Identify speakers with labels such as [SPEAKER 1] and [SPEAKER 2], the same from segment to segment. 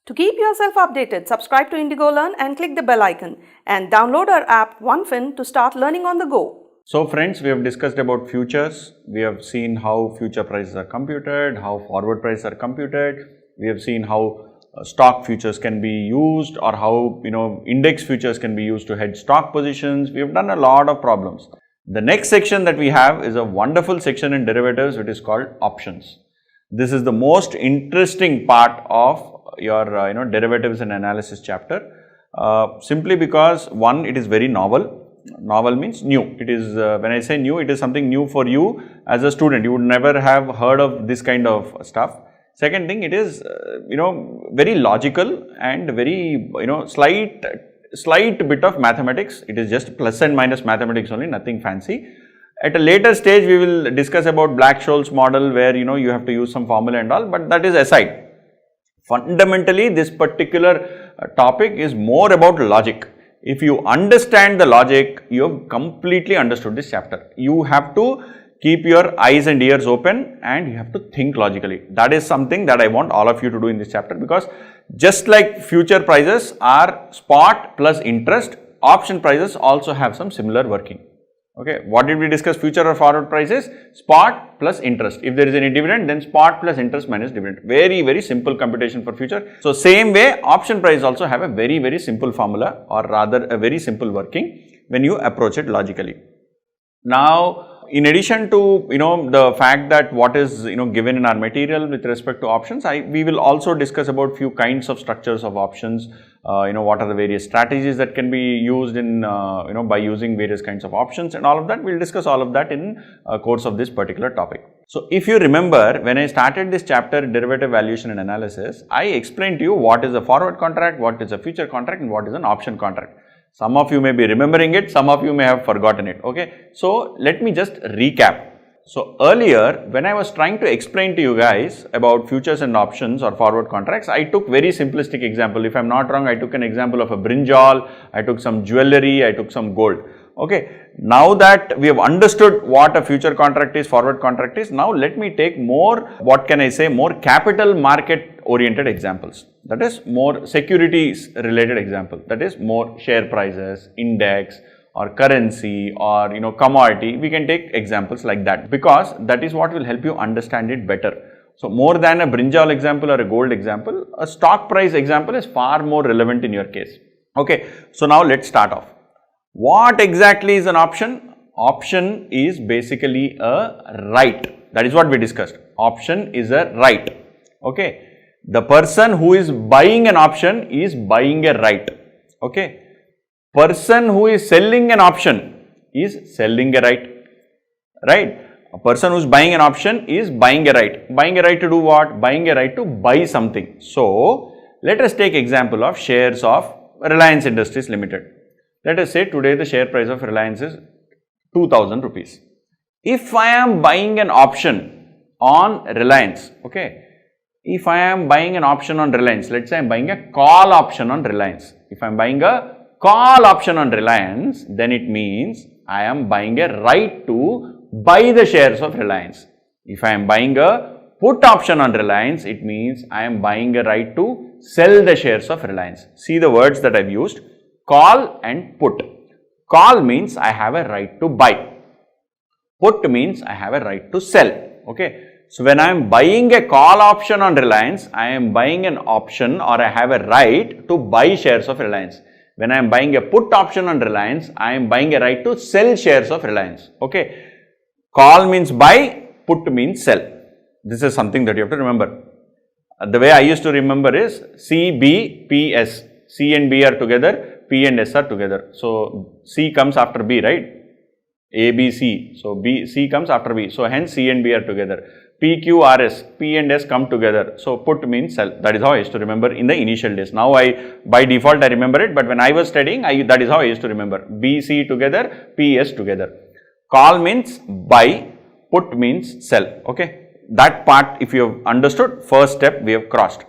[SPEAKER 1] To keep yourself updated, subscribe to Indigolearn and click the bell icon and download our app OneFin to start learning on the go.
[SPEAKER 2] So friends, we have discussed about futures. We have seen how future prices are computed, how forward prices are computed. We have seen how stock futures can be used, or how index futures can be used to hedge stock positions. We have done a lot of problems. The next section that we have is a wonderful section in derivatives, which is called options. This is the most interesting part of your derivatives and analysis chapter, simply because one, it is very novel. Novel means new. It is when I say new, it is something new for you as a student. You would never have heard of this kind of stuff. Second thing, it is very logical and very slight bit of mathematics. It is just plus and minus mathematics only, nothing fancy. At a later stage, we will discuss about Black-Scholes model, where you have to use some formula and all, but that is aside. Fundamentally, this particular topic is more about logic. If you understand the logic, you have completely understood this chapter. You have to keep your eyes and ears open and you have to think logically. That is something that I want all of you to do in this chapter, because just like future prices are spot plus interest, option prices also have some similar working. Okay, what did we discuss? Future or forward prices? Spot plus interest. If there is any dividend, then spot plus interest minus dividend. Very, very simple computation for future. So, same way, option price also have a very, very simple formula, or rather a very simple working when you approach it logically. Now, in addition to the fact that what is given in our material with respect to options, we will also discuss about few kinds of structures of options. What are the various strategies that can be used in by using various kinds of options, and all of that. We will discuss all of that in course of this particular topic. So, if you remember, when I started this chapter, derivative valuation and analysis, I explained to you what is a forward contract, what is a future contract, and what is an option contract. Some of you may be remembering it, some of you may have forgotten it. Okay, so let me just recap. So earlier, when I was trying to explain to you guys about futures and options or forward contracts, I took very simplistic example. If I am not wrong, I took an example of a brinjal, I took some jewelry, I took some gold. Okay, now that we have understood what a future contract is, forward contract is, now let me take more, what can I say, more capital market oriented examples. That is more securities related example. That is more share prices, index, or currency, or commodity. We can take examples like that, because that is what will help you understand it better. So, more than a brinjal example or a gold example, a stock price example is far more relevant in your case. Okay, so now let's start off. What exactly is an option? Option is basically a right. That is what we discussed. Option is a right. Okay, the person who is buying an option is buying a right. Okay, person who is selling an option is selling a right. Right? A person who is buying an option is buying a right. Buying a right to do what? Buying a right to buy something. So, let us take example of shares of Reliance Industries Limited. Let us say today the share price of Reliance is 2000 rupees. If I am buying an option on Reliance, okay, if I am buying an option on Reliance, let us say I am buying a call option on Reliance. If I am buying a call option on Reliance, then it means I am buying a right to buy the shares of Reliance. If I am buying a put option on Reliance, it means I am buying a right to sell the shares of Reliance. See the words that I have used. Call and put. Call means I have a right to buy. Put means I have a right to sell. Okay. So, when I am buying a call option on Reliance, I am buying an option, or I have a right to buy shares of Reliance. When I am buying a put option on Reliance, I am buying a right to sell shares of Reliance. Okay. Call means buy, put means sell. This is something that you have to remember. The way I used to remember is C, B, P, S. C and B are together, P and S are together. So, C comes after B, right? A, B, C. So, C comes after B. So, hence C and B are together. P, Q, R, S. P and S come together. So, put means sell. That is how I used to remember in the initial days. Now, by default I remember it, but when I was studying, that is how I used to remember. B, C together, P, S together. Call means buy, put means sell. Okay. That part, if you have understood, first step we have crossed.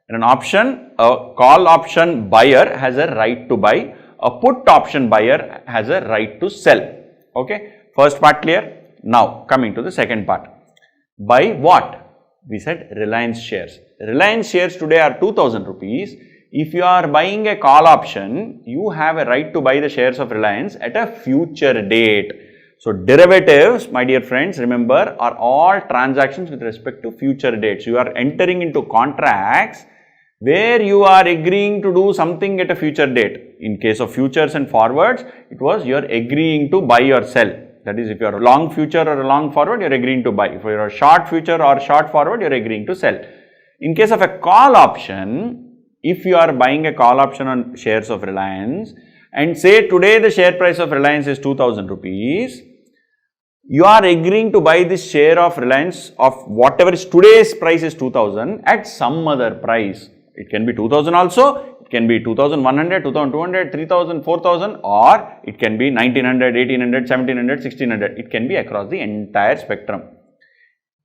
[SPEAKER 2] In an option, a call option buyer has a right to buy, a put option buyer has a right to sell. Okay, first part clear? Now coming to the second part. By what? We said Reliance shares. Reliance shares today are 2000 rupees. If you are buying a call option, you have a right to buy the shares of Reliance at a future date. So, derivatives, my dear friends, remember, are all transactions with respect to future dates. You are entering into contracts where you are agreeing to do something at a future date. In case of futures and forwards, it was you are agreeing to buy or sell. That is, if you are a long future or a long forward, you are agreeing to buy. If you are a short future or short forward, you are agreeing to sell. In case of a call option, if you are buying a call option on shares of Reliance and say today the share price of Reliance is 2000 rupees, you are agreeing to buy this share of Reliance of whatever is today's price is 2000 at some other price. It can be 2000 also, it can be 2100, 2200, 3000, 4000, or it can be 1900, 1800, 1700, 1600. It can be across the entire spectrum.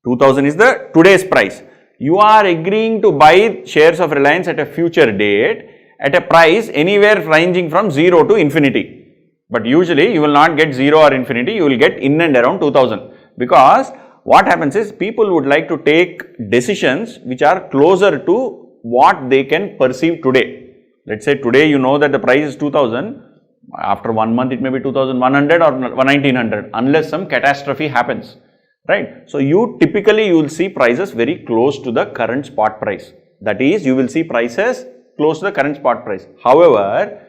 [SPEAKER 2] 2000 is the today's price. You are agreeing to buy shares of Reliance at a future date at a price anywhere ranging from 0 to infinity. But usually you will not get 0 or infinity, you will get in and around 2000, because what happens is people would like to take decisions which are closer to what they can perceive today. Let's say today you know that the price is 2000, after 1 month it may be 2100 or 1900 unless some catastrophe happens, right. So, you will see prices very close to the current spot price, that is you will see prices close to the current spot price. However,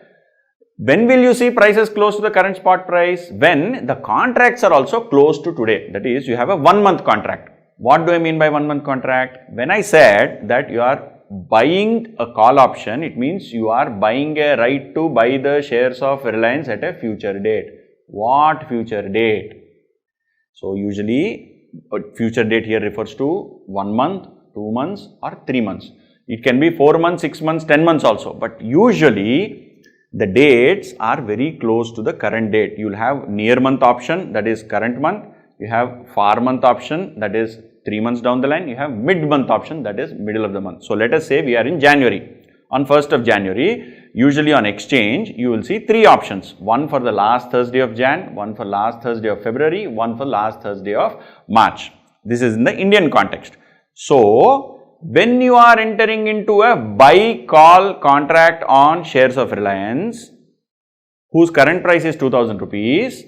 [SPEAKER 2] when will you see prices close to the current spot price? When the contracts are also close to today, that is you have a 1 month contract. What do I mean by 1 month contract? When I said that you are buying a call option, it means you are buying a right to buy the shares of Reliance at a future date. What future date? So, usually future date here refers to 1 month, 2 months or 3 months. It can be 4 months, 6 months, 10 months also, but usually the dates are very close to the current date. You will have near month option, that is current month. You have far month option, that is 3 months down the line. You have mid month option, that is middle of the month. So, let us say we are in January. On 1st of January, usually on exchange, you will see 3 options. One for the last Thursday of Jan, one for last Thursday of February, one for last Thursday of March. This is in the Indian context. So, when you are entering into a buy call contract on shares of Reliance, whose current price is 2000 rupees,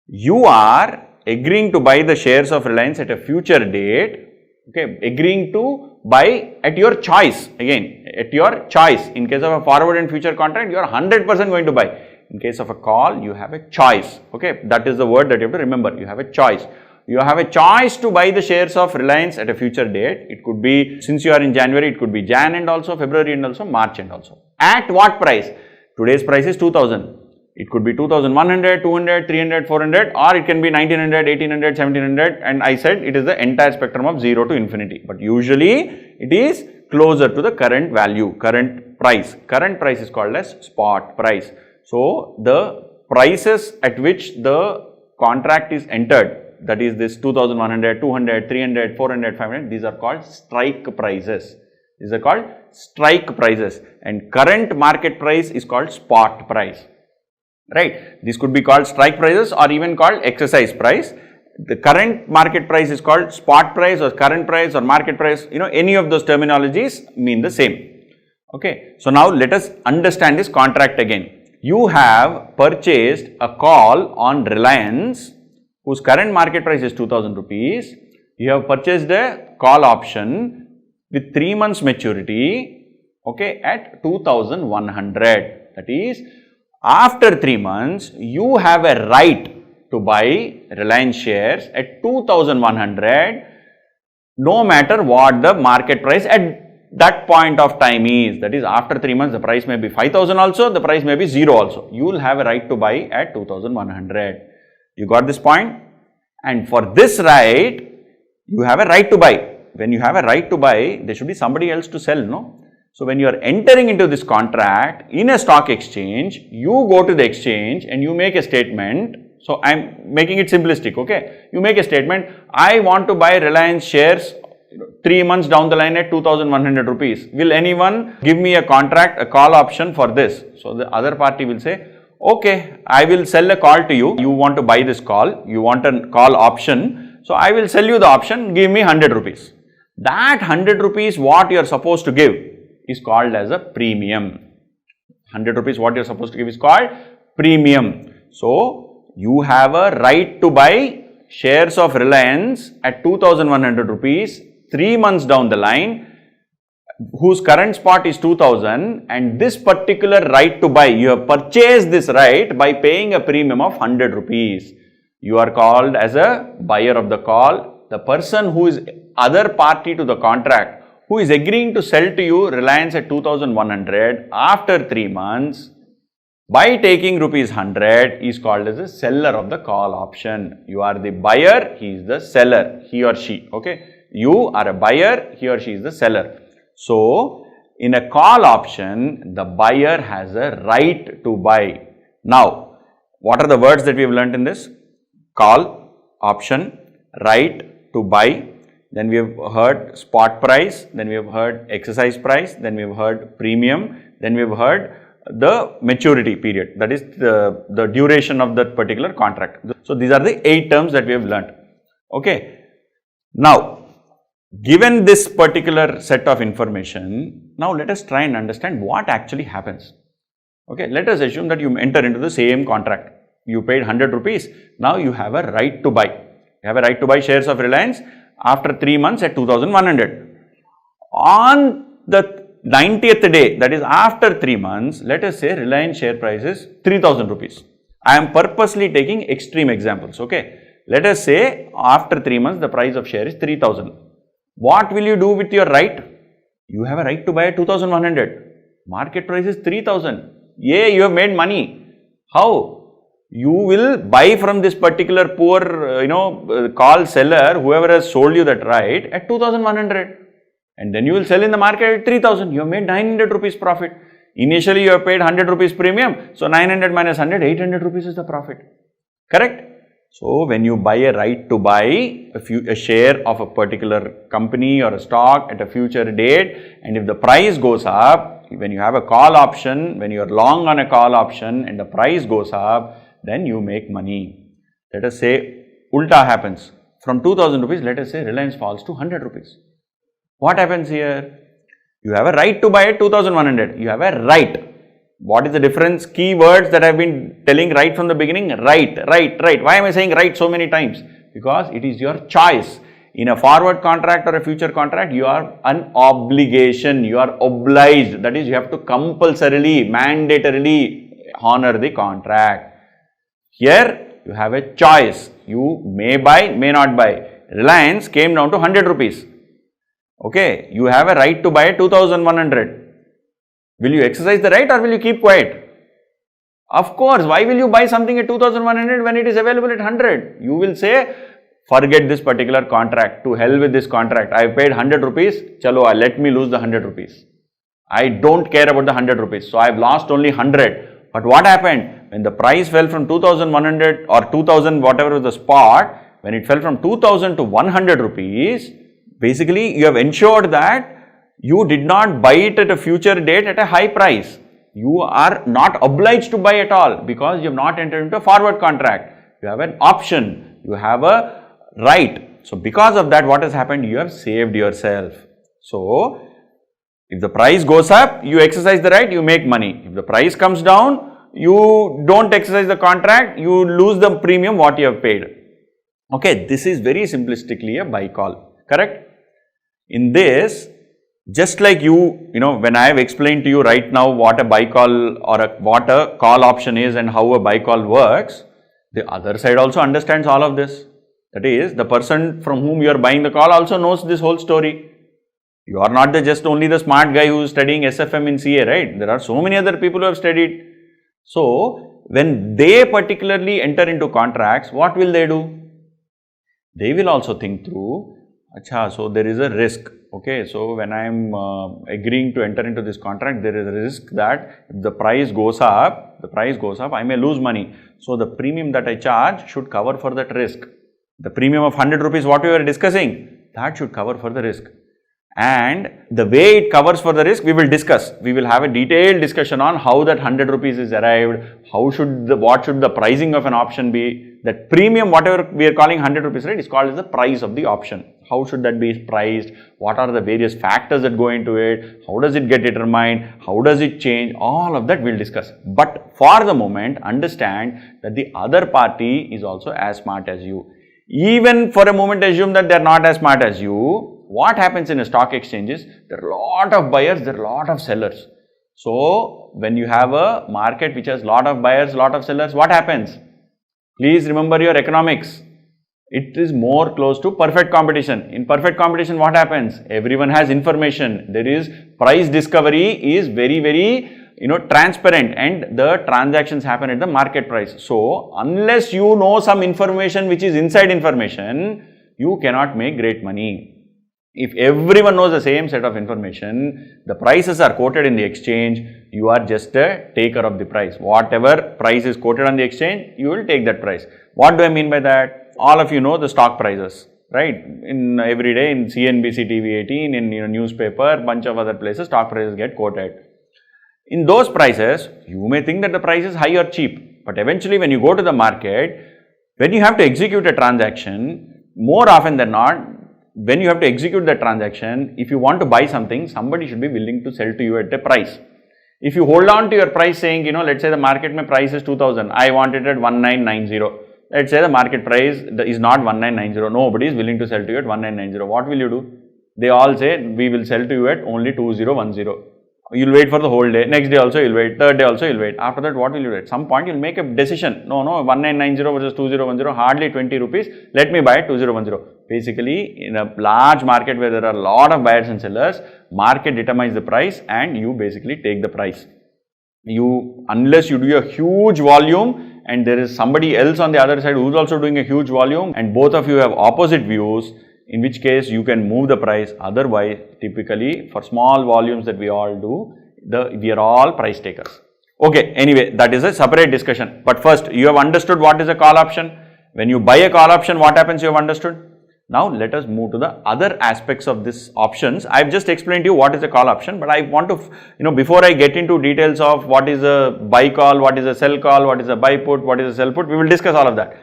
[SPEAKER 2] you are agreeing to buy the shares of Reliance at a future date, okay, agreeing to buy at your choice, again, at your choice. In case of a forward and future contract, you are 100% going to buy. In case of a call, you have a choice, okay, that is the word that you have to remember, you have a choice. You have a choice to buy the shares of Reliance at a future date. It could be, since you are in January, it could be Jan and also February and also March and also. At what price? Today's price is 2000. It could be 2100, 200, 300, 400, or it can be 1900, 1800, 1700, and I said it is the entire spectrum of 0 to infinity. But usually it is closer to the current value, current price. Current price is called as spot price. So, the prices at which the contract is entered, that is this 2100, 200, 300, 400, 500, these are called strike prices. These are called strike prices, and current market price is called spot price, right. This could be called strike prices or even called exercise price. The current market price is called spot price or current price or market price, any of those terminologies mean the same, okay. So, now let us understand this contract again. You have purchased a call on Reliance whose current market price is 2000 rupees. You have purchased a call option with 3 months maturity, okay, at 2100. That is, after 3 months, you have a right to buy Reliance shares at 2100, no matter what the market price at that point of time is. That is, after 3 months, the price may be 5000 also, the price may be 0 also. You will have a right to buy at 2100. You got this point? And for this right, you have a right to buy. When you have a right to buy, there should be somebody else to sell, no? So, when you are entering into this contract in a stock exchange, you go to the exchange and you make a statement. So, I am making it simplistic, okay? You make a statement, I want to buy Reliance shares 3 months down the line at 2100 rupees. Will anyone give me a contract, a call option for this? So, the other party will say, okay, I will sell a call to you. You want to buy this call, you want a call option. So, I will sell you the option, give me 100 rupees. that 100 rupees what you are supposed to give is called as a premium. 100 rupees what you are supposed to give is called premium. So, you have a right to buy shares of Reliance at 2100 rupees 3 months down the line, whose current spot is 2000, and this particular right to buy, you have purchased this right by paying a premium of 100 rupees. You are called as a buyer of the call. The person who is other party to the contract, who is agreeing to sell to you Reliance at 2100 after 3 months by taking rupees 100 is called as a seller of the call option. You are the buyer, he is the seller, he or she. Okay, you are a buyer, he or she is the seller. So, in a call option, the buyer has a right to buy. Now, what are the words that we have learnt in this? Call, option, right to buy. Then we have heard spot price, then we have heard exercise price, then we have heard premium, then we have heard the maturity period, that is the duration of that particular contract. So, these are the 8 terms that we have learnt. Okay. Now, given this particular set of information, now let us try and understand what actually happens. Okay, let us assume that you enter into the same contract. You paid 100 rupees. Now you have a right to buy. You have a right to buy shares of Reliance after 3 months at 2100. On the 90th day, that is after 3 months, let us say Reliance share price is 3000 rupees. I am purposely taking extreme examples. Okay, let us say after 3 months the price of share is 3000. What will you do with your right? You have a right to buy at 2100. Market price is 3000. Yeah, you have made money. How? You will buy from this particular poor, call seller, whoever has sold you that right, at 2100. And then you will sell in the market at 3000. You have made 900 rupees profit. Initially, you have paid 100 rupees premium. So, 900 minus 100, 800 rupees is the profit. Correct? So, when you buy a right to buy a share of a particular company or a stock at a future date, and if the price goes up, when you have a call option, when you are long on a call option and the price goes up, then you make money. Let us say ulta happens. From 2000 rupees, let us say Reliance falls to 100 rupees. What happens here? You have a right to buy at 2100. You have a right. What is the difference? Key words that I have been telling right from the beginning. Right. Why am I saying right so many times? Because it is your choice. In a forward contract or a future contract, you are an obligation. You are obliged. That is, you have to compulsorily, mandatorily honor the contract. Here, you have a choice. You may buy, may not buy. Reliance came down to 100 rupees. Okay, you have a right to buy at 2100. Will you exercise the right or will you keep quiet? Of course, why will you buy something at 2100 when it is available at 100? You will say, forget this particular contract, to hell with this contract. I have paid 100 rupees, chalo, let me lose the 100 rupees. I don't care about the 100 rupees, so I have lost only 100. But what happened? When the price fell from 2100 or 2000, whatever was the spot, when it fell from 2000 to 100 rupees, basically you have ensured that you did not buy it at a future date at a high price. You are not obliged to buy at all because you have not entered into a forward contract. You have an option. You have a right. So, because of that, what has happened? You have saved yourself. So, if the price goes up, you exercise the right, you make money. If the price comes down, you don't exercise the contract, you lose the premium what you have paid. Okay, this is very simplistically a buy call. Correct? In this, just like when I have explained to you right now what a buy call or what a call option is and how a buy call works, the other side also understands all of this. That is, the person from whom you are buying the call also knows this whole story. You are not just only the smart guy who is studying SFM in CA, right? There are so many other people who have studied. So, when they particularly enter into contracts, what will they do? They will also think through, acha, so there is a risk. Okay, so when I am agreeing to enter into this contract, there is a risk that if the price goes up, I may lose money. So, the premium that I charge should cover for that risk. The premium of 100 rupees, what we were discussing, that should cover for the risk. And the way it covers for the risk, we will discuss. We will have a detailed discussion on how that 100 rupees is arrived, what should the pricing of an option be. that premium, whatever we are calling 100 rupees, right, is called as the price of the option. How should that be priced? What are the various factors that go into it? How does it get determined? How does it change? All of that we'll discuss. But for the moment, understand that the other party is also as smart as you. Even for a moment, assume that they are not as smart as you. What happens in a stock exchange is there are a lot of buyers, there are a lot of sellers. So, when you have a market which has a lot of buyers, lot of sellers, what happens? Please remember your economics. It is more close to perfect competition. In perfect competition, what happens? Everyone has information. There is price discovery is very transparent, and the transactions happen at the market price. So, unless you know some information which is inside information, you cannot make great money. If everyone knows the same set of information, the prices are quoted in the exchange, you are just a taker of the price. Whatever price is quoted on the exchange, you will take that price. What do I mean by that? All of you know the stock prices, right? In every day in CNBC TV 18, in newspaper, bunch of other places, stock prices get quoted. In those prices, you may think that the price is high or cheap, but eventually when you go to the market, when you have to execute a transaction, more often than not, when you have to execute the transaction, if you want to buy something, somebody should be willing to sell to you at a price. If you hold on to your price saying, let's say the market price is 2000, I want it at 1990. Let's say the market price is not 1990, nobody is willing to sell to you at 1990. What will you do? They all say, we will sell to you at only 2010. You'll wait for the whole day, next day also you'll wait, third day also you'll wait. After that, what will you do? At some point you'll make a decision. No, 1990 versus 2010, hardly 20 rupees, let me buy at 2010. Basically, in a large market where there are a lot of buyers and sellers, market determines the price and you basically take the price. Unless you do a huge volume and there is somebody else on the other side who is also doing a huge volume and both of you have opposite views, in which case you can move the price. Otherwise, typically for small volumes that we all do, we are all price takers. Okay, anyway, that is a separate discussion. But first, you have understood what is a call option. When you buy a call option, what happens? You have understood. Now, let us move to the other aspects of this options. I have just explained to you what is a call option, but I want to, before I get into details of what is a buy call, what is a sell call, what is a buy put, what is a sell put, we will discuss all of that.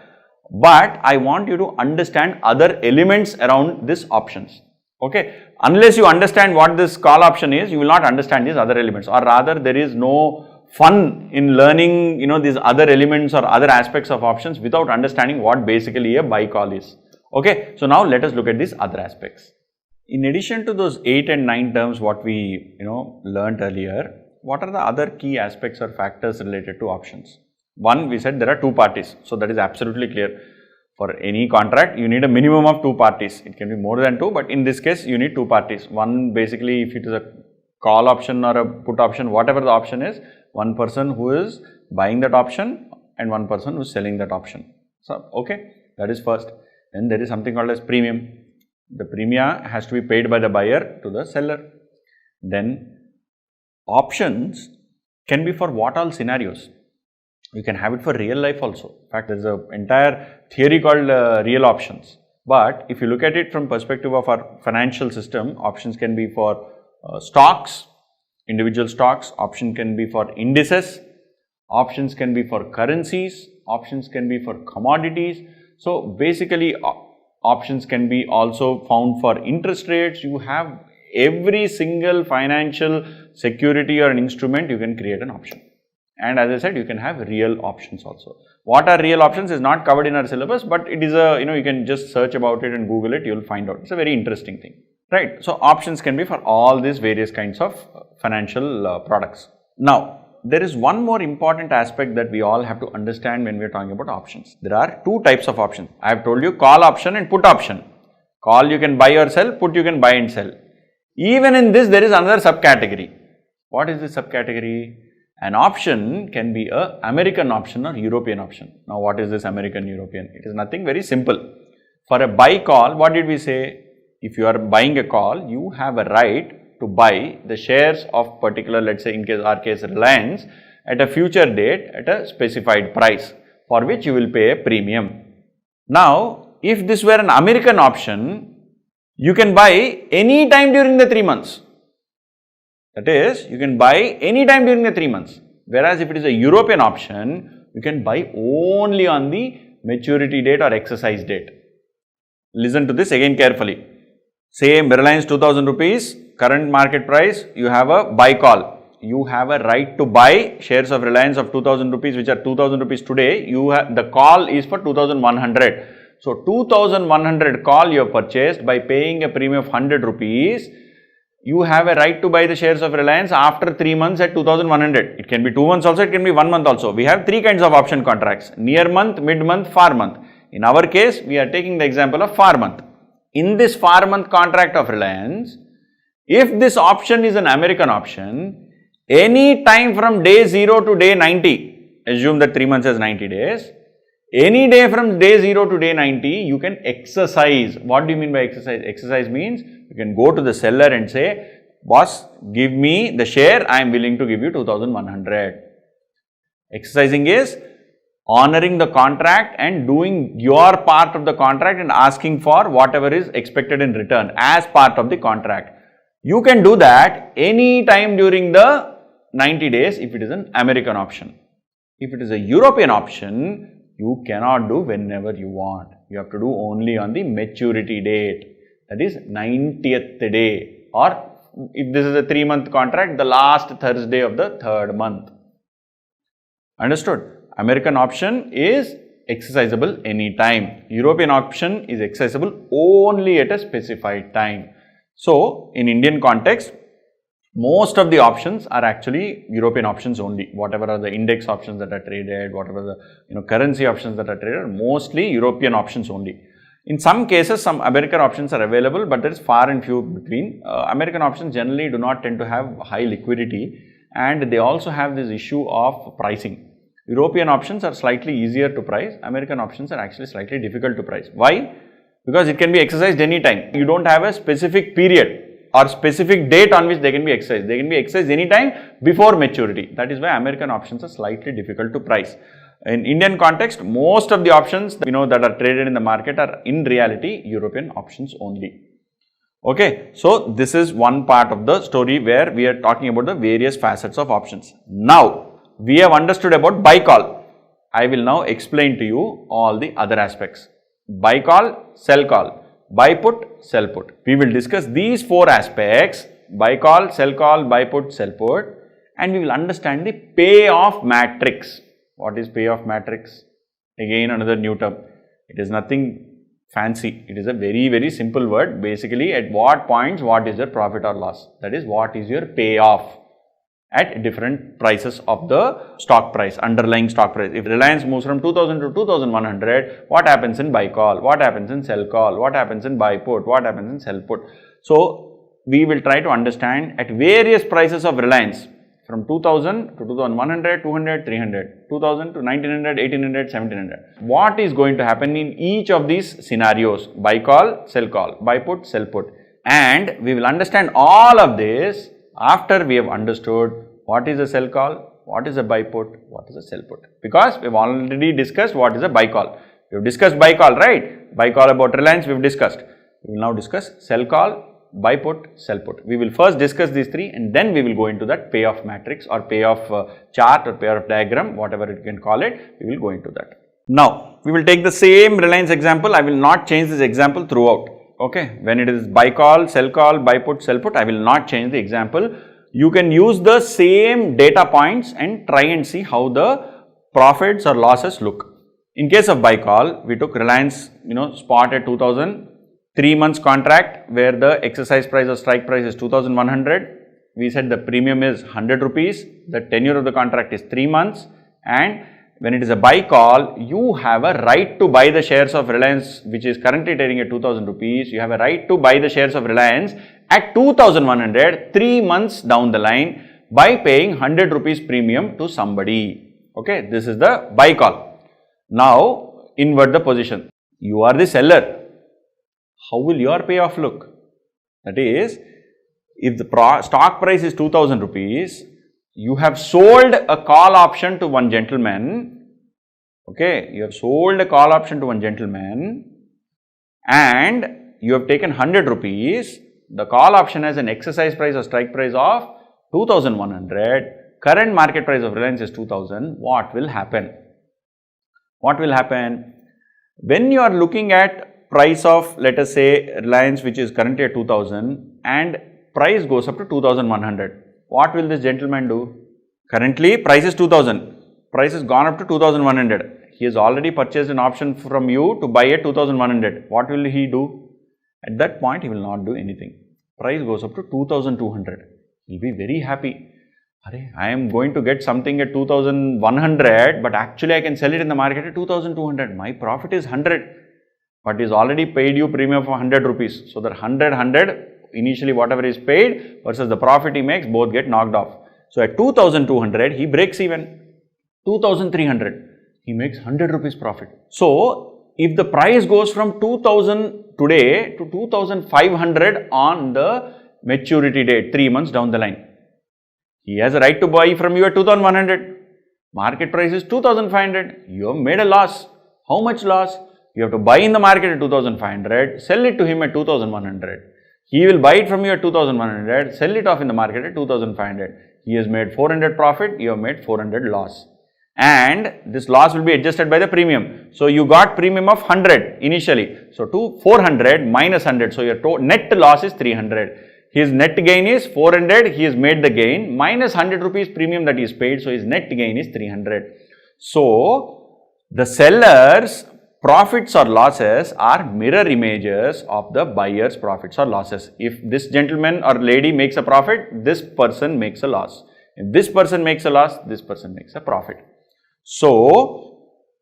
[SPEAKER 2] But I want you to understand other elements around these options. Okay, unless you understand what this call option is, you will not understand these other elements, or rather there is no fun in learning these other elements or other aspects of options without understanding what basically a buy call is. Okay, so now let us look at these other aspects. In addition to those 8 and 9 terms what we learned earlier, what are the other key aspects or factors related to options? One, we said there are two parties, so that is absolutely clear. For any contract, you need a minimum of two parties. It can be more than two, but in this case, you need two parties. One, basically, if it is a call option or a put option, whatever the option is, one person who is buying that option and one person who is selling that option. So, okay, that is first. Then there is something called as premium. The premium has to be paid by the buyer to the seller. Then options can be for what all scenarios. You can have it for real life also. In fact, there is an entire theory called real options. But if you look at it from perspective of our financial system, options can be for stocks, individual stocks, option can be for indices, options can be for currencies, options can be for commodities. So, basically options can be also found for interest rates. You have every single financial security or an instrument, you can create an option. And as I said, you can have real options also. What are real options is not covered in our syllabus, but it is a, you can just search about it and Google it, you will find out. It's a very interesting thing, right? So, options can be for all these various kinds of financial products. Now, there is one more important aspect that we all have to understand when we are talking about options. There are two types of options. I have told you call option and put option. Call you can buy or sell, put you can buy and sell. Even in this, there is another subcategory. What is this subcategory? An option can be an American option or European option. Now, what is this American, European? It is nothing very simple. For a buy call, what did we say? If you are buying a call, you have a right to buy the shares of particular, let's say in our case Reliance, at a future date at a specified price, for which you will pay a premium. Now, if this were an American option, you can buy any time during the 3 months. That is, you can buy any time during the 3 months. Whereas if it is a European option, you can buy only on the maturity date or exercise date. Listen to this again carefully. Same Reliance 2000 rupees, current market price, you have a buy call. You have a right to buy shares of Reliance of 2000 rupees which are 2000 rupees today. The call is for 2100. So 2100 call you have purchased by paying a premium of 100 rupees. You have a right to buy the shares of Reliance after 3 months at 2100. It can be 2 months also, it can be 1 month also. We have 3 kinds of option contracts: near month, mid month, far month. In our case, we are taking the example of far month. In this far month contract of Reliance, if this option is an American option, any time from day 0 to day 90, assume that 3 months has 90 days, any day from day 0 to day 90, you can exercise. What do you mean by exercise? Exercise means you can go to the seller and say, boss, give me the share, I am willing to give you 2100. Exercising is honoring the contract and doing your part of the contract and asking for whatever is expected in return as part of the contract. You can do that any time during the 90 days if it is an American option. If it is a European option, you cannot do whenever you want. You have to do only on the maturity date, that is 90th day, or if this is a 3-month contract, the last Thursday of the 3rd month. Understood? American option is exercisable anytime. European option is exercisable only at a specified time. So, in Indian context, most of the options are actually European options only. Whatever are the index options that are traded, whatever the currency options that are traded, mostly European options only. In some cases, some American options are available, but there is far and few between. American options generally do not tend to have high liquidity, and they also have this issue of pricing. European options are slightly easier to price. American options are actually slightly difficult to price. Why? Because it can be exercised anytime. You don't have a specific period or specific date on which they can be exercised. They can be exercised anytime before maturity. That is why American options are slightly difficult to price. In Indian context, most of the options that are traded in the market are in reality European options only. Okay, so this is one part of the story where we are talking about the various facets of options. Now, we have understood about buy call. I will now explain to you all the other aspects. Buy call, sell call, buy put, sell put. We will discuss these 4 aspects: buy call, buy put, sell put, and we will understand the payoff matrix. What is payoff matrix? Again, another new term. It is nothing fancy. It is a very, very simple word. Basically, at what points, what is your profit or loss? That is, what is your payoff at different prices of the stock price, underlying stock price. If Reliance moves from 2000 to 2100, what happens in buy call? What happens in sell call? What happens in buy put? What happens in sell put? So, we will try to understand at various prices of Reliance from 2000 to 2100, 200, 300, 2000 to 1900, 1800, 1700. What is going to happen in each of these scenarios? Buy call, buy put, sell put. And we will understand all of this after we have understood what is a sell call, what is a buy put, what is a sell put. Because we have already discussed what is a buy call. We have discussed buy call, right? Buy call about Reliance we have discussed. We will now discuss sell call, buy put, sell put. We will first discuss these 3 and then we will go into that payoff matrix or payoff chart or payoff diagram, whatever you can call it. We will go into that. Now, we will take the same Reliance example. I will not change this example throughout. Okay, when it is buy call, buy put, sell put, I will not change the example. You can use the same data points and try and see how the profits or losses look. In case of buy call, we took Reliance, spot at 2000, 3 months contract where the exercise price or strike price is 2100. We said the premium is 100 rupees, the tenure of the contract is 3 months, and when it is a buy call, you have a right to buy the shares of Reliance which is currently trading at 2000 rupees. You have a right to buy the shares of Reliance at 2100 3 months down the line by paying 100 rupees premium to somebody. Okay, this is the buy call. Now, invert the position. You are the seller. How will your payoff look? That is, if the stock price is 2000 rupees, you have sold a call option to one gentleman, okay, you have sold a call option to one gentleman and you have taken 100 rupees, the call option has an exercise price or strike price of 2100, current market price of Reliance is 2000, what will happen? What will happen? When you are looking at price of, let us say, Reliance, which is currently at 2000 and price goes up to 2100, what will this gentleman do? Currently price is 2000, price has gone up to 2100. He has already purchased an option from you to buy at 2100. What will he do? At that point, he will not do anything. Price goes up to 2200. He will be very happy. I am going to get something at 2100, but actually I can sell it in the market at 2200. My profit is 100, but he's already paid you premium for 100 rupees. So that 100, initially whatever is paid versus the profit he makes, both get knocked off. So at 2200, he breaks even. 2300, he makes 100 rupees profit. So if the price goes from 2000 today to 2500 on the maturity date, 3 months down the line, he has a right to buy from you at 2100. Market price is 2500. You have made a loss. How much loss? You have to buy in the market at 2500, sell it to him at 2100. He will buy it from you at 2100, sell it off in the market at 2500. He has made 400 profit, you have made 400 loss. And this loss will be adjusted by the premium. So you got premium of 100 initially. So 400 minus 100. So your net loss is 300. His net gain is 400. He has made the gain minus 100 rupees premium that he is paid. So his net gain is 300. So the seller's profits or losses are mirror images of the buyer's profits or losses. If this gentleman or lady makes a profit, this person makes a loss. If this person makes a loss, this person makes a profit. So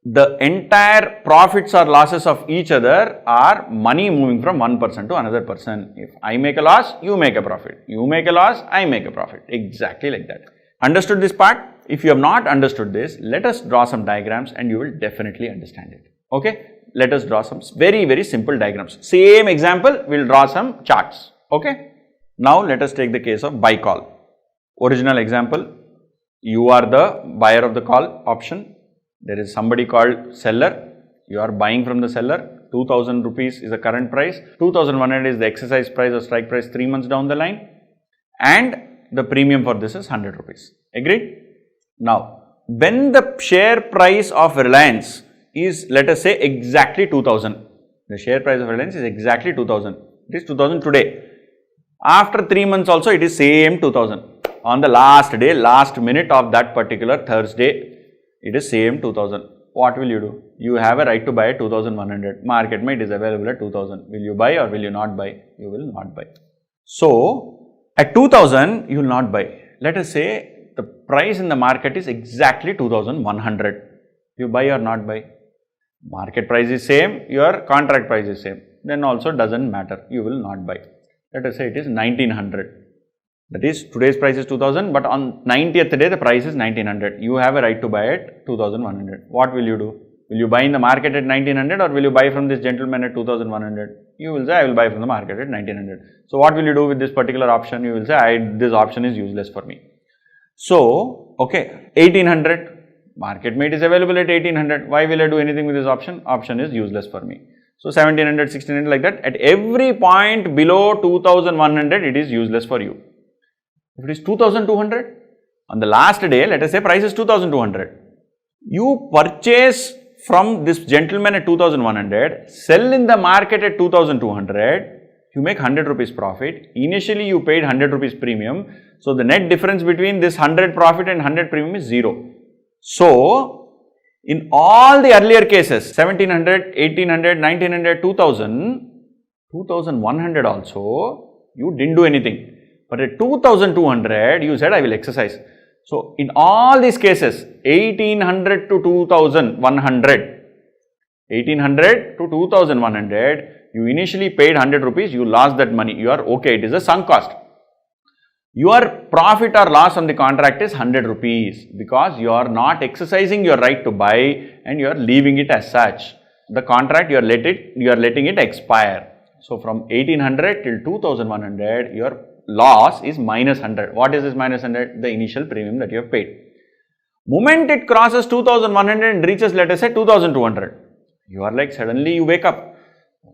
[SPEAKER 2] the entire profits or losses of each other are money moving from one person to another person. If I make a loss, you make a profit. You make a loss, I make a profit. Exactly like that. Understood this part? If you have not understood this, let us draw some diagrams and you will definitely understand it. Okay? Let us draw some very simple diagrams. Same example, we will draw some charts. Okay? Now let us take the case of buy call. Original example. You are the buyer of the call option. There is somebody called seller. You are buying from the seller. 2000 rupees is the current price. 2100 is the exercise price or strike price 3 months down the line. And the premium for this is 100 rupees. Agreed? Now, when the share price of Reliance is, let us say, exactly 2000. The share price of Reliance is exactly 2000. It is 2000 today. After 3 months also, it is same 2000. On the last day, last minute of that particular Thursday, it is same 2000. What will you do? You have a right to buy at 2100. Market mate is available at 2000. Will you buy or will you not buy? You will not buy. So, at 2000, you will not buy. Let us say the price in the market is exactly 2100. You buy or not buy? Market price is same, your contract price is same. Then also doesn't matter. You will not buy. Let us say it is 1900. That is, today's price is 2000, but on 90th day, the price is 1900. You have a right to buy at 2100. What will you do? Will you buy in the market at 1900 or will you buy from this gentleman at 2100? You will say, I will buy from the market at 1900. So, what will you do with this particular option? You will say, this option is useless for me. So, okay, 1800. Market mate is available at 1800. Why will I do anything with this option? Option is useless for me. So, 1700, 1600 like that. At every point below 2100, it is useless for you. If it is 2200, on the last day, let us say price is 2200. You purchase from this gentleman at 2100, sell in the market at 2200, you make 100 rupees profit. Initially, you paid 100 rupees premium. So, the net difference between this 100 profit and 100 premium is 0. So, in all the earlier cases, 1700, 1800, 1900, 2000, 2100 also, you didn't do anything. But at 2200, you said, I will exercise. So, in all these cases, 1800 to 2100, 1800 to 2100, you initially paid 100 rupees, you lost that money, you are okay, it is a sunk cost. Your profit or loss on the contract is 100 rupees because you are not exercising your right to buy and you are leaving it as such. The contract, you are letting it expire. So, from 1800 till 2100, your loss is minus 100. What is this minus 100? The initial premium that you have paid. Moment it crosses 2100 and reaches, let us say, 2200. You are like, suddenly you wake up.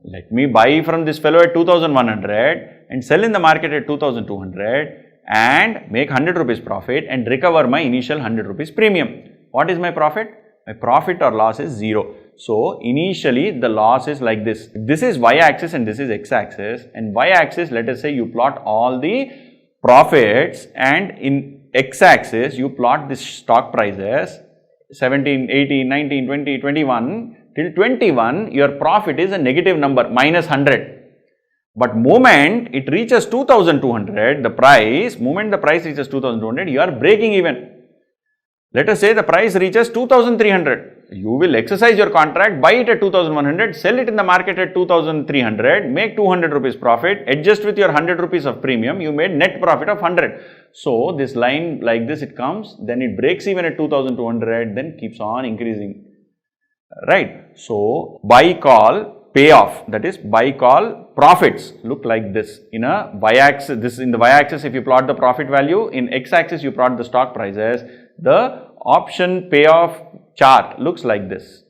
[SPEAKER 2] Let me buy from this fellow at 2100 and sell in the market at 2200 and make 100 rupees profit and recover my initial 100 rupees premium. What is my profit? My profit or loss is 0. So initially the loss is like this. This is y-axis and this is x-axis, and y-axis, let us say you plot all the profits, and in x-axis you plot the stock prices 17, 18, 19, 20, 21 till 21 your profit is a negative number minus 100. But moment it reaches 2200, moment the price reaches 2200, you are breaking even. Let us say the price reaches 2300. You will exercise your contract, buy it at 2100, sell it in the market at 2300, make 200 rupees profit, adjust with your 100 rupees of premium, you made net profit of 100. So this line like this it comes, then it breaks even at 2200, then keeps on increasing. Right. So buy call payoff, that is buy call profits look like this in a y-axis. This in the y-axis if you plot the profit value, in x-axis you plot the stock prices. The option payoff chart looks like this.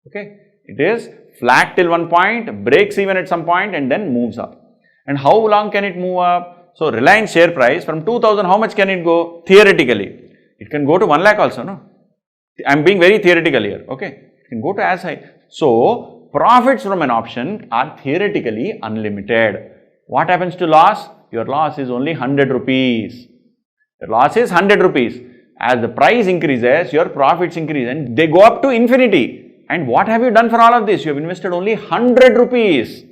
[SPEAKER 2] Okay, it is flat till one point, breaks even at some point, and then moves up. And how long can it move up? So Reliance share price from 2000, how much can it go? Theoretically it can go to 1 lakh also, no? I am being very theoretical here. Okay, it can go to as high. So profits from an option are theoretically unlimited. What happens to loss? Your loss is only 100 rupees. Your loss is 100 rupees. As the price increases, your profits increase and they go up to infinity. And what have you done for all of this? You have invested only 100 rupees.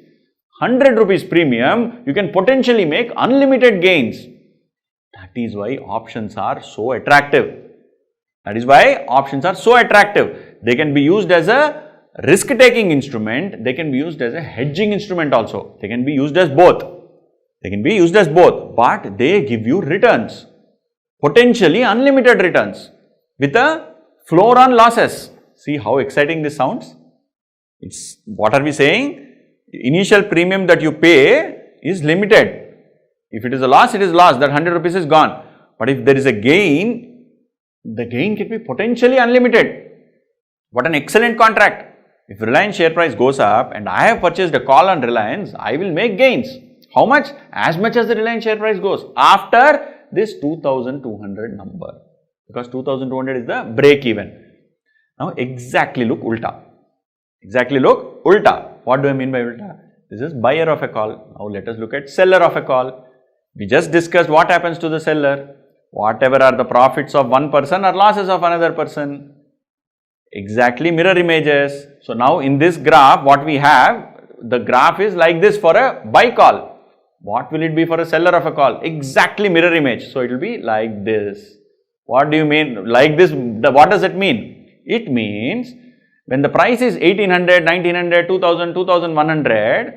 [SPEAKER 2] 100 rupees premium, you can potentially make unlimited gains. That is why options are so attractive. That is why options are so attractive. They can be used as a risk-taking instrument. They can be used as a hedging instrument also. They can be used as both. They can be used as both, but they give you returns. Potentially unlimited returns with a floor on losses. See how exciting this sounds? It's, what are we saying? Initial premium that you pay is limited. If it is a loss, it is loss. That 100 rupees is gone. But if there is a gain, the gain can be potentially unlimited. What an excellent contract. If Reliance share price goes up and I have purchased a call on Reliance, I will make gains. How much? As much as the Reliance share price goes after this 2200 number, because 2200 is the break even. Now exactly look ulta. Exactly look ulta. What do I mean by ulta? This is buyer of a call. Now let us look at seller of a call. We just discussed what happens to the seller. Whatever are the profits of one person or losses of another person. Exactly mirror images. So now in this graph what we have, the graph is like this for a buy call. What will it be for a seller of a call? Exactly mirror image. So it will be like this. What do you mean like this? What does it mean? It means when the price is 1800, 1900, 2000, 2100,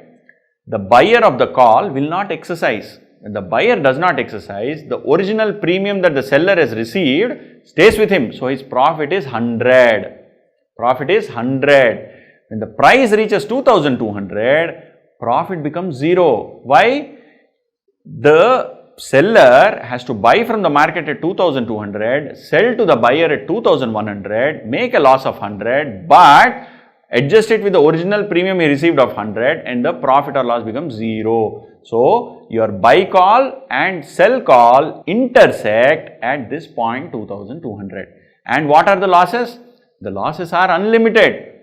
[SPEAKER 2] the buyer of the call will not exercise. When the buyer does not exercise, the original premium that the seller has received stays with him. So his profit is 100. Profit is 100. When the price reaches 2200, profit becomes 0. Why? The seller has to buy from the market at 2200, sell to the buyer at 2100, make a loss of 100, but adjust it with the original premium he received of 100 and the profit or loss becomes 0. So your buy call and sell call intersect at this point 2200. And what are the losses? The losses are unlimited.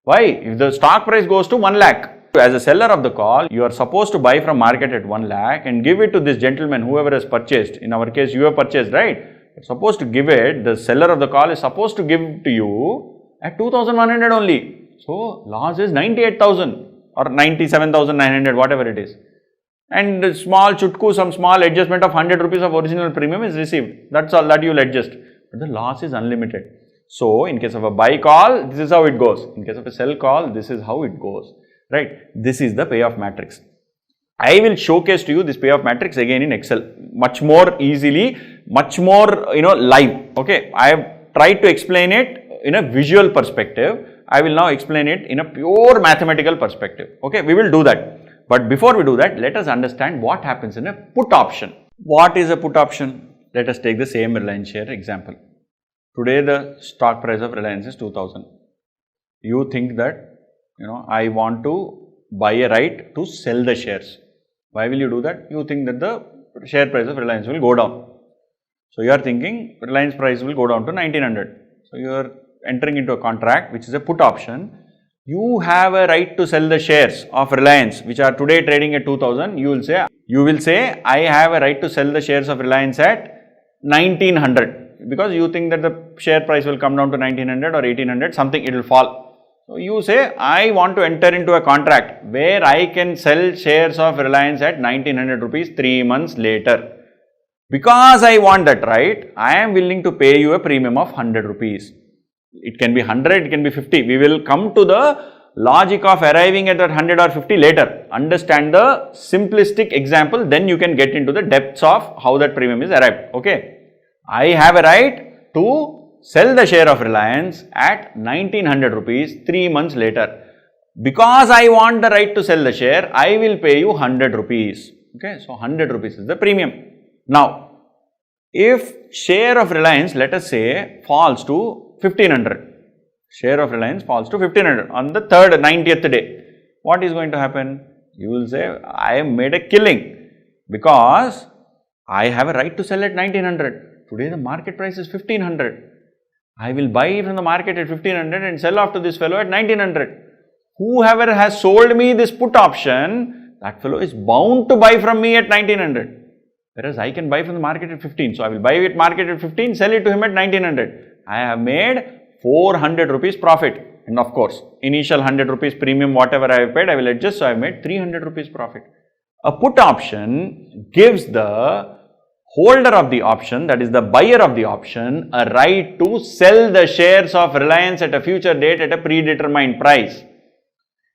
[SPEAKER 2] Why? If the stock price goes to 1 lakh, as a seller of the call, you are supposed to buy from market at 1 lakh and give it to this gentleman, whoever has purchased. In our case, you have purchased, right? You're supposed to give it, the seller of the call is supposed to give to you at 2100 only. So loss is 98,000 or 97,900, whatever it is. And the small chutku, some small adjustment of 100 rupees of original premium is received. That's all that you will adjust. But the loss is unlimited. So in case of a buy call, this is how it goes. In case of a sell call, this is how it goes. Right? This is the payoff matrix. I will showcase to you this payoff matrix again in Excel, much more easily, much more, live. Okay, I have tried to explain it in a visual perspective. I will now explain it in a pure mathematical perspective. Okay, we will do that. But before we do that, let us understand what happens in a put option. What is a put option? Let us take the same Reliance share example. Today the stock price of Reliance is 2000. You think that I want to buy a right to sell the shares. Why will you do that? You think that the share price of Reliance will go down. So you are thinking Reliance price will go down to 1900. So you are entering into a contract which is a put option, you have a right to sell the shares of Reliance which are today trading at 2000. You will say I have a right to sell the shares of Reliance at 1900 because you think that the share price will come down to 1900 or 1800, something, it will fall. So you say I want to enter into a contract where I can sell shares of Reliance at 1900 rupees 3 months later. Because I want that right, I am willing to pay you a premium of 100 rupees. It can be 100, it can be 50. We will come to the logic of arriving at that 100 or 50 later. Understand the simplistic example, then you can get into the depths of how that premium is arrived. Okay. I have a right to sell the share of Reliance at 1900 rupees 3 months later. Because I want the right to sell the share, I will pay you 100 rupees. Okay. So 100 rupees is the premium. Now, if share of Reliance, let us say, falls to 1500, share of Reliance falls to 1500 on the 90th day, what is going to happen? You will say, I have made a killing because I have a right to sell at 1900. Today the market price is 1500. I will buy from the market at 1500 and sell off to this fellow at 1900. Whoever has sold me this put option, that fellow is bound to buy from me at 1900. Whereas I can buy from the market at 15. So I will buy it market at 15, sell it to him at 1900. I have made 400 rupees profit. And of course, initial 100 rupees premium, whatever I have paid, I will adjust. So I have made 300 rupees profit. A put option gives the holder of the option, that is the buyer of the option, a right to sell the shares of Reliance at a future date at a predetermined price.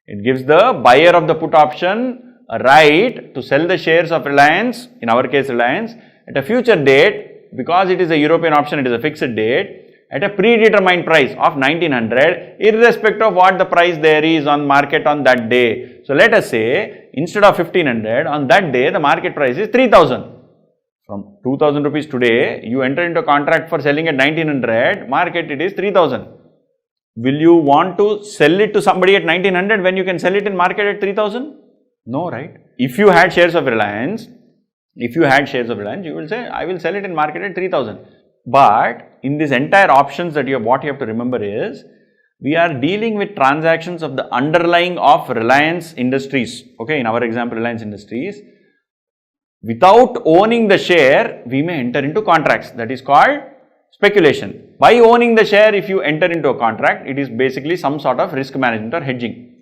[SPEAKER 2] It gives the buyer of the put option a right to sell the shares of Reliance, in our case Reliance, at a future date, because it is a European option, it is a fixed date, at a predetermined price of 1900, irrespective of what the price there is on market on that day. So let us say, instead of 1500, on that day the market price is 3000. From 2000 rupees today, you enter into a contract for selling at 1900, market it is 3000. Will you want to sell it to somebody at 1900 when you can sell it in market at 3000? No, right? If you had shares of Reliance, you will say, I will sell it in market at 3000. But in this entire options that what you have to remember is, we are dealing with transactions of the underlying of Reliance Industries. Okay, in our example, Reliance Industries. Without owning the share, we may enter into contracts. That is called speculation. By owning the share, if you enter into a contract, it is basically some sort of risk management or hedging.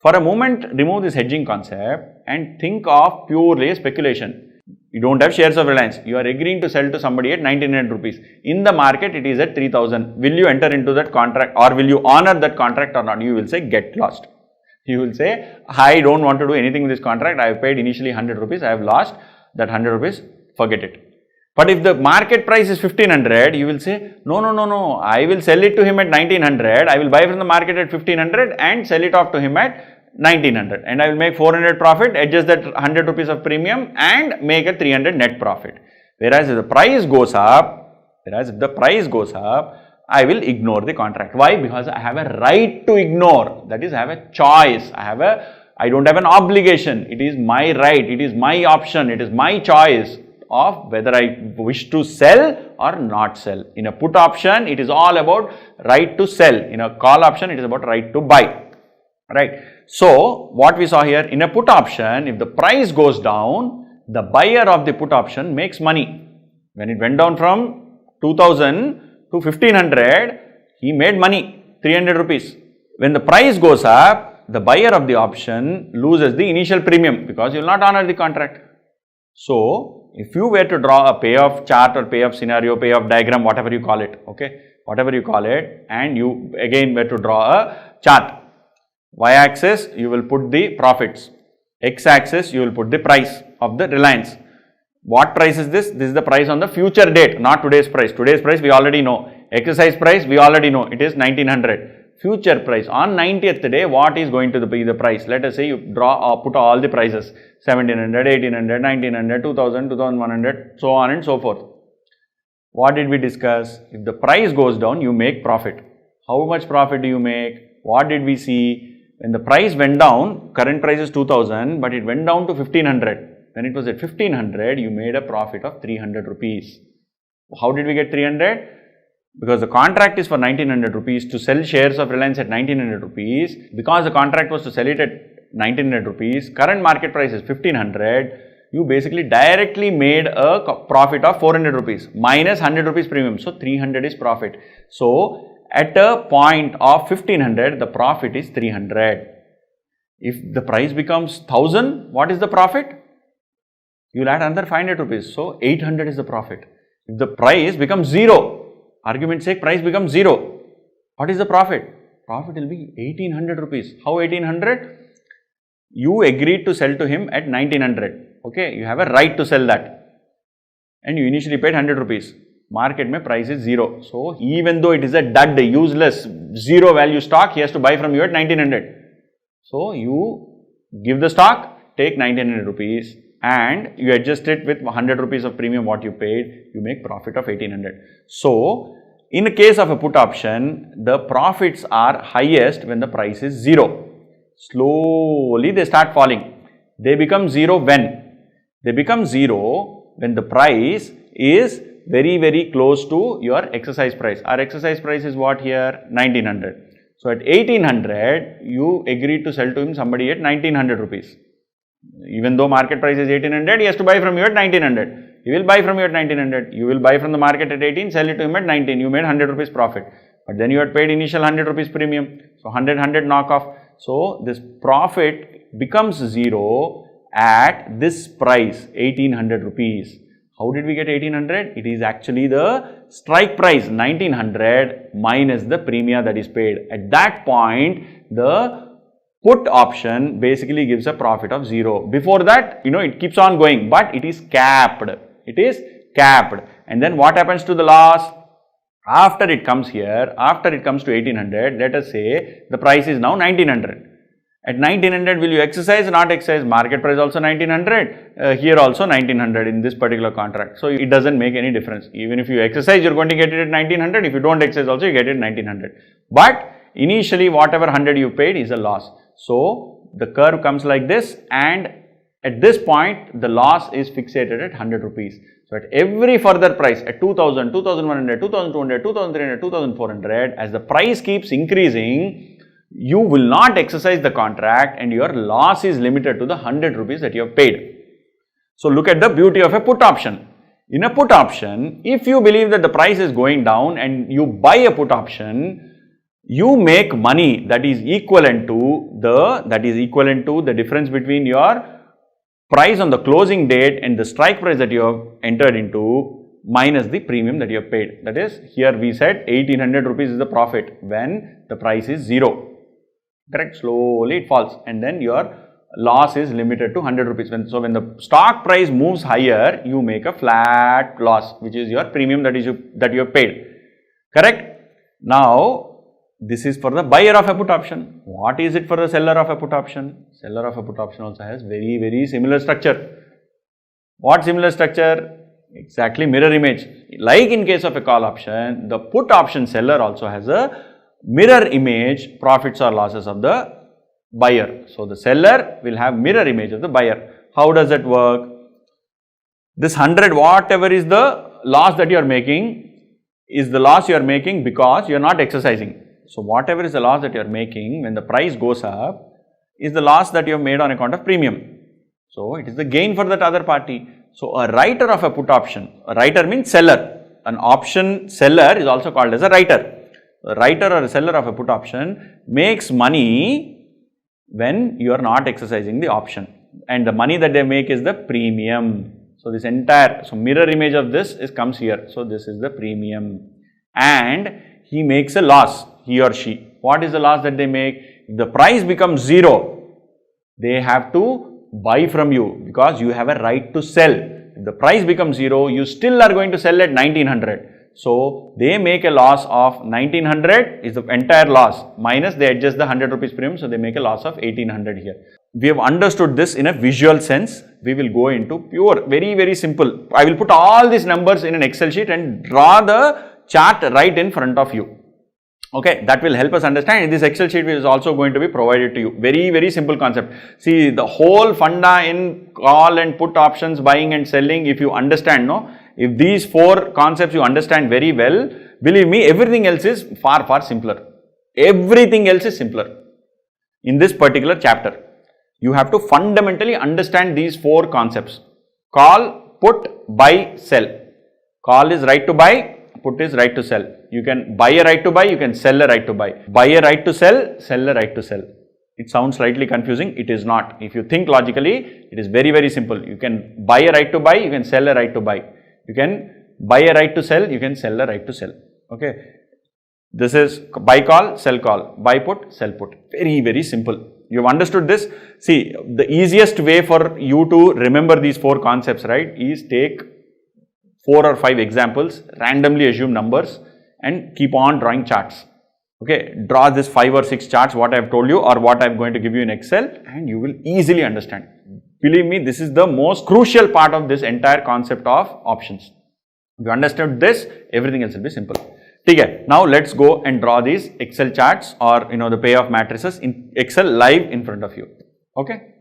[SPEAKER 2] For a moment, remove this hedging concept and think of purely speculation. You don't have shares of Reliance. You are agreeing to sell to somebody at 1900 rupees. In the market, it is at 3000. Will you enter into that contract or will you honor that contract or not? You will say, get lost. You will say, I don't want to do anything with this contract. I have paid initially 100 rupees. I have lost that 100 rupees. Forget it. But if the market price is 1500, you will say, no. I will sell it to him at 1900. I will buy from the market at 1500 and sell it off to him at 1900, and I will make 400 profit, adjust that 100 rupees of premium and make a 300 net profit. Whereas if the price goes up, I will ignore the contract. Why? Because I have a right to ignore. That is, I have a choice. I don't have an obligation. It is my right. It is my option. It is my choice of whether I wish to sell or not sell. In a put option, it is all about right to sell. In a call option, it is about right to buy. Right. So, what we saw here, in a put option, if the price goes down, the buyer of the put option makes money. When it went down from 2000 to 1500, he made money, 300 rupees. When the price goes up, the buyer of the option loses the initial premium because you will not honor the contract. So, if you were to draw a payoff chart or payoff scenario, payoff diagram, whatever you call it, okay, whatever you call it, and you again were to draw a chart. Y-axis, you will put the profits. X-axis, you will put the price of the Reliance. What price is this? This is the price on the future date, not today's price. Today's price we already know. Exercise price we already know. It is 1900. Future price on 90th day, what is going to be the price? Let us say you draw or put all the prices, 1700, 1800, 1900, 2000, 2100, so on and so forth. What did we discuss? If the price goes down, you make profit. How much profit do you make? What did we see? When the price went down, current price is 2000, but it went down to 1500. When it was at 1500, you made a profit of 300 rupees. How did we get 300? because the contract is for 1900 rupees to sell shares of Reliance at 1900 rupees. Because the contract was to sell it at 1900 rupees, current market price is 1500. You basically directly made a profit of 400 rupees minus 100 rupees premium. So 300 is profit. So at a point of 1500, the profit is 300. If the price becomes 1000, what is the profit? You will add another 500 rupees. So 800 is the profit. If the price becomes 0, argument's sake, price becomes 0, what is the profit? Profit will be 1800 rupees. How 1800? You agreed to sell to him at 1900. Okay, you have a right to sell that. And you initially paid 100 rupees. Market mein price is 0. So even though it is a dud, useless, 0 value stock, he has to buy from you at 1900. So you give the stock, take 1900 rupees and you adjust it with 100 rupees of premium what you paid, you make profit of 1800. So in the case of a put option, the profits are highest when the price is 0. Slowly they start falling. They become 0 when? They become 0 when the price is very close to your exercise price. Our exercise price is what here? 1900. So at 1800, you agreed to sell to him somebody at 1900 rupees. Even though market price is 1800, he has to buy from you at 1900. He will buy from you at 1900. You will buy from the market at 18, sell it to him at 19. You made 100 rupees profit. But then you had paid initial 100 rupees premium. So 100 knock off. So this profit becomes 0 at this price, 1800 rupees. How did we get 1800? It is actually the strike price, 1900 minus the premium that is paid. At that point, the put option basically gives a profit of 0. Before that, it keeps on going, but it is capped. It is capped. And then what happens to the loss? After it comes here, after it comes to 1800, let us say the price is now 1900. At 1900, will you exercise or not exercise? Market price also 1900, here also 1900 in this particular contract. So it doesn't make any difference. Even if you exercise, you're going to get it at 1900. If you don't exercise also, you get it at 1900. But initially, whatever 100 you paid is a loss. So the curve comes like this, and at this point, the loss is fixated at 100 rupees. So at every further price, at 2000, 2100, 2200, 2300, 2400, as the price keeps increasing, you will not exercise the contract and your loss is limited to the 100 rupees that you have paid. So look at the beauty of a put option. In a put option, if you believe that the price is going down and you buy a put option, you make money that is equivalent to the difference between your price on the closing date and the strike price that you have entered into minus the premium that you have paid. That is, here we said 1800 rupees is the profit when the price is 0. Correct? Slowly it falls and then your loss is limited to 100 rupees. So when the stock price moves higher, you make a flat loss, which is your premium that you have paid. Correct? Now, this is for the buyer of a put option. What is it for the seller of a put option? Seller of a put option also has very similar structure. What similar structure? Exactly mirror image. Like in case of a call option, the put option seller also has a mirror image profits or losses of the buyer. So the seller will have mirror image of the buyer. How does that work? This 100, whatever is the loss that you are making, is the loss you are making because you are not exercising. So whatever is the loss that you are making when the price goes up is the loss that you have made on account of premium. So it is the gain for that other party. So a writer of a put option, a writer means seller. An option seller is also called as a writer. A writer or a seller of a put option makes money when you are not exercising the option, and the money that they make is the premium. So this entire, mirror image of this comes here. So this is the premium, and he makes a loss, he or she. What is the loss that they make? If the price becomes 0, they have to buy from you because you have a right to sell. If the price becomes 0, you still are going to sell at 1900. So they make a loss of 1900 is the entire loss, minus they adjust the 100 rupees premium, so they make a loss of 1800 here. We have understood this in a visual sense. We will go into pure, very simple. I will put all these numbers in an Excel sheet and draw the chart right in front of you. Okay, that will help us understand. This Excel sheet is also going to be provided to you. Very simple concept. See, the whole funda in call and put options, buying and selling, if you understand, if these 4 concepts you understand very well, Believe me, everything else is far simpler. Everything else is simpler. In this particular chapter, you have to fundamentally understand these 4 concepts. Call, put, buy, sell. Call is right to buy, put is right to sell. You can buy a right to buy, you can sell a right to buy. Buy a right to sell a right to sell. It sounds slightly confusing, it is not. If you think logically, it is very simple. You can buy a right to buy, you can sell a right to buy. You can buy a right to sell, you can sell a right to sell. Okay. This is buy call, buy put, sell put. Very simple. You have understood this? See, the easiest way for you to remember these 4 concepts, right, is take 4 or 5 examples, randomly assume numbers and keep on drawing charts. Okay, draw this 5 or 6 charts what I have told you or what I am going to give you in Excel and you will easily understand. Believe me, this is the most crucial part of this entire concept of options. If you understood this, everything else will be simple. Okay, now let's go and draw these Excel charts or the payoff matrices in Excel live in front of you. Okay.